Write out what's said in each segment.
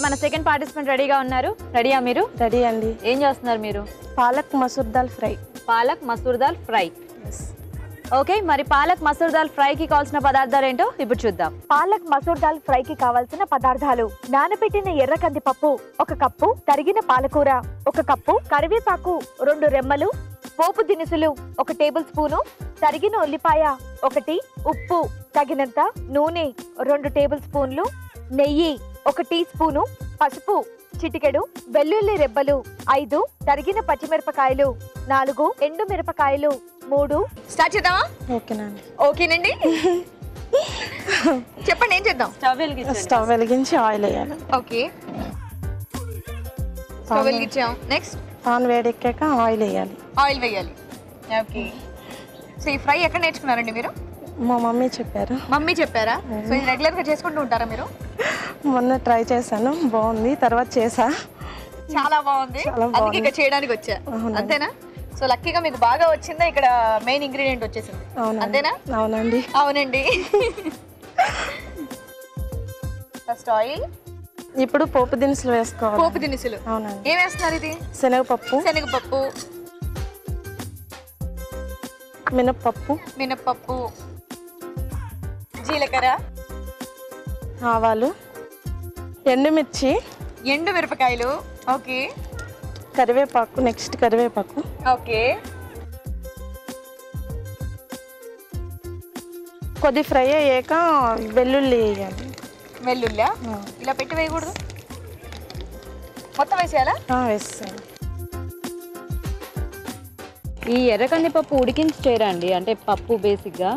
మన second participant రెడీగా ఉన్నారు. రెడీయా మీరు? రెడీ అండి. ఏం చేస్తున్నారు మీరు? Palak masoor dal fry. Palak masoor dal fry. Okay, మరి పాలక్ మసూర్ దాల్ ఫ్రై కి కావాల్సిన పదార్థాలు ఏంటో ఇప్పుడు చూద్దాం. పాలక్ మసూర్ దాల్ ఫ్రై కి కావాల్సిన పదార్థాలు: నానబెట్టిన ఎర్ర కందిపప్పు 1 కప్పు, తరిగిన పాలకూర 1 కప్పు, కరివేపాకు 2 రెమ్మలు, పోపు దినుసులు 1 టేబుల్ స్పూను, తరిగిన ఉల్లిపాయ 1, ఉప్పు తగినంత, నూనె 2 టేబుల్ స్పూన్లు, నెయ్యి 1 టీ స్పూను, పసుపు చిటికెడు, వెల్లుల్లి రెబ్బలు 5, తరిగిన పచ్చిమిరపకాయలు 4, ఎండు మిరపకాయలు 3. స్టార్ట్ చేద్దామా? ఓకేనండి. ఓకేనండి. చెప్పండి ఏం చేద్దాం? స్టవ్ వెలిగించి ఆయిల్ వేయాలి. ఓకే, స్టవ్ వెలిగించాం. నెక్స్ట్ పాన్ వేడెక్కాక ఆయిల్ వేయాలి. ఆయిల్ వేయాలి. ఓకే, సో ఈ ఫ్రై ఎక్కడ నేర్చుకున్నారండి మీరు? మా మమ్మీ చెప్పారు. మమ్మీ చెప్పారా? సో ఇది రెగ్యులర్ గా చేసుకుంటూ ఉంటారా మీరు? మొన్న ట్రై చేశాను, బాగుంది. తర్వాత చేసా, చాలా బాగుంది. అందుకే ఇక్కడ చేయడానికి వచ్చా. అంతేనా? సో లక్కీగా మీకు బాగా వచ్చిందా? ఇక్కడ మెయిన్ ఇంగ్రీడియంట్ వచ్చేసింది. అంతేనా? అవునండి. అవునండి. First oil. ఇప్పుడు పోపు దినుసులు వేసుకోవాలి. పోపు దినుసులు. అవునండి. ఏం వేస్తున్నారు? ఇది శనగపప్పు, మినప్పప్పు, జీలకర్ర, ఆవాలు, ఎండుమిరపకాయలు. ఓకే, కరివేపాకు. నెక్స్ట్ కరివేపాకు. ఓకే, కొద్ది ఫ్రై అయ్యాక వెల్లుల్లి వేయాలి. వెల్లుల్లి ఇలా పెట్టి వేయకూడదు, మొత్తం వేసేయాలా? వేస్తాను. ఈ ఎర్ర కందిపప్పు ఉడికించి చేయరా అండి? అంటే పప్పు బేసిక్గా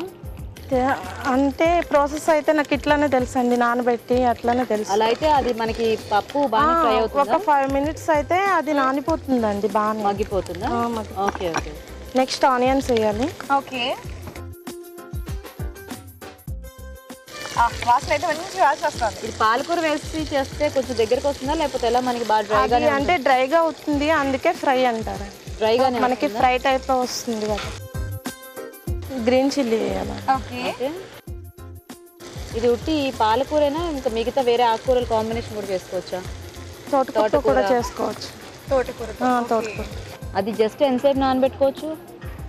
అంటే ప్రాసెస్ అయితే నాకు ఇట్లానే తెలుసు అండి, నానబెట్టి అట్లానే తెలుసు. అలా అయితే అది మనకి పప్పు బాగా ఫ్రై అవుతుంది. ఒక 5 minutes అయితే అది నానిపోతుందండి, బాగా మగ్గిపోతుందా? Okay okay. నెక్స్ట్ ఆనియన్స్ వేయాలి. ఓకే, వాసన అయితే మంచి వాసన వస్తుంది. ఇది పాలకూర వేసి చేస్తే కొంచెం దగ్గరకు వస్తుందా, లేకపోతే ఎలా? మనకి బాగా డ్రైగా అంటే డ్రైగా అవుతుంది, అందుకే ఫ్రై అంటారు. డ్రైగా మనకి ఫ్రై టైప్ లో వస్తుంది కదా. గ్రీన్ చిల్లీ వేయాలి. ఓకే, ఇది ఉట్టి పాలకూరేనా? ఇంకా మిగతా వేరే ఆకుకూరలు కాంబినేషన్ కూడా చేసుకోవచ్చా? తోటకూర కూడా చేసుకోవచ్చు. తోటకూర అది జస్ట్ ఎంతసేపు నానబెట్టుకోవచ్చు?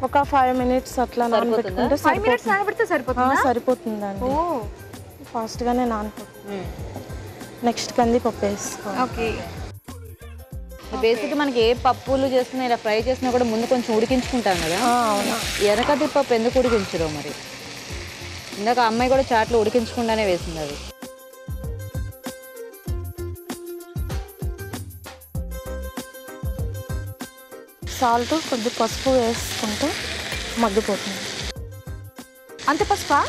ఒక 5 minutes అట్లా నానబెట్టుకుంటే సరిపోతుందండి. ఫాస్ట్ గానే నానబెట్టుకుంటుంది. నెక్స్ట్ కందిపప్పు వేసుకోవాలి. ఓకే, బేసిక్ మనకి ఏ పప్పులు చేస్తున్నా ఇలా ఫ్రై చేసినా కూడా ముందు కొంచెం ఉడికించుకుంటాం కదా. అవునా? ఎర్రకందిపప్పు ఎందుకు ఉడికించరు మరి? ఇందాక అమ్మాయి కూడా చాట్లో ఉడికించకుండానే వేసింది అది. సాల్ట్, కొద్ది పసుపు వేసుకుంటే మగ్గిపోతుంది. అంత పసుపా?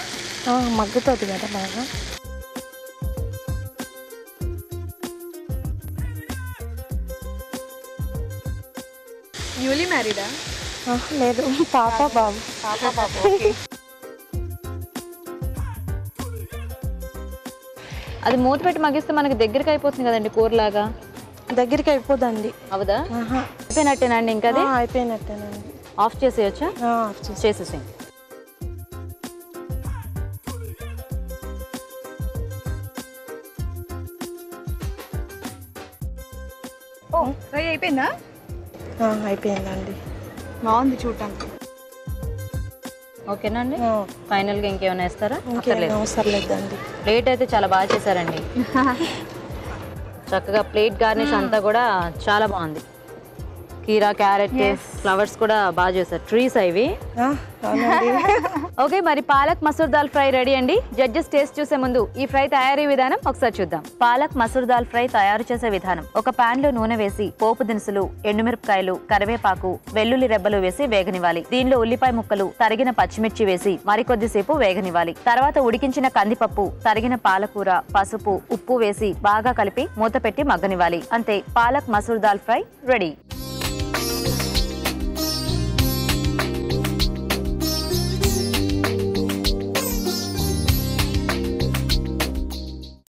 మగ్గుతుంది కదా బాగా. న్యూలీ మ్యారీడా? లేదు, పాప బాబు. అది మూత పెట్టి మగ్గిస్తే మనకి దగ్గరికి అయిపోతుంది కదండి కూరలాగా. దగ్గరికి అయిపోదండి. అవుదా? అయిపోయినట్టేనండి. ఇంకా అది అయిపోయినట్టేనండి. ఆఫ్ చేసేయచ్చా? ఆఫ్ చేసేసి. ఫ్రై అయిపోయిందా? అయిపోయిందండి. బాగుంది చూడటానికి. ఓకేనా అండి? ఫైనల్గా ఇంకేమైనా వేస్తారా? అవసరం లేదండి. ప్లేట్ అయితే చాలా బాగా చేశారండి. చక్కగా ప్లేట్ గార్నిష్ అంతా కూడా చాలా బాగుంది. కీరా, క్యారెట్, ఫ్లవర్స్ కూడా బాగా చేశారు. ట్రీస్ ఇవి. ఓకే, మరి పాలక్ మసూర్ దాల్ ఫ్రై రెడీ అండి. జడ్జెస్ టేస్ట్ చూసే ముందు ఈ ఫ్రై తయారీ విధానం ఒకసారి చూద్దాం. పాలక్ మసూర్ దాల్ ఫ్రై తయారు చేసే విధానం: ఒక పాన్ లో నూనె వేసి పోపు దినుసులు, ఎండుమిరపకాయలు, కరివేపాకు, వెల్లుల్లి రెబ్బలు వేసి వేగనివ్వాలి. దీనిలో ఉల్లిపాయ ముక్కలు, తరిగిన పచ్చిమిర్చి వేసి మరికొద్దిసేపు వేగనివ్వాలి. తర్వాత ఉడికించిన కందిపప్పు, తరిగిన పాలకూర, పసుపు, ఉప్పు వేసి బాగా కలిపి మూత పెట్టి మగ్గనివ్వాలి. అంతే, పాలక్ మసూర్ దాల్ ఫ్రై రెడీ.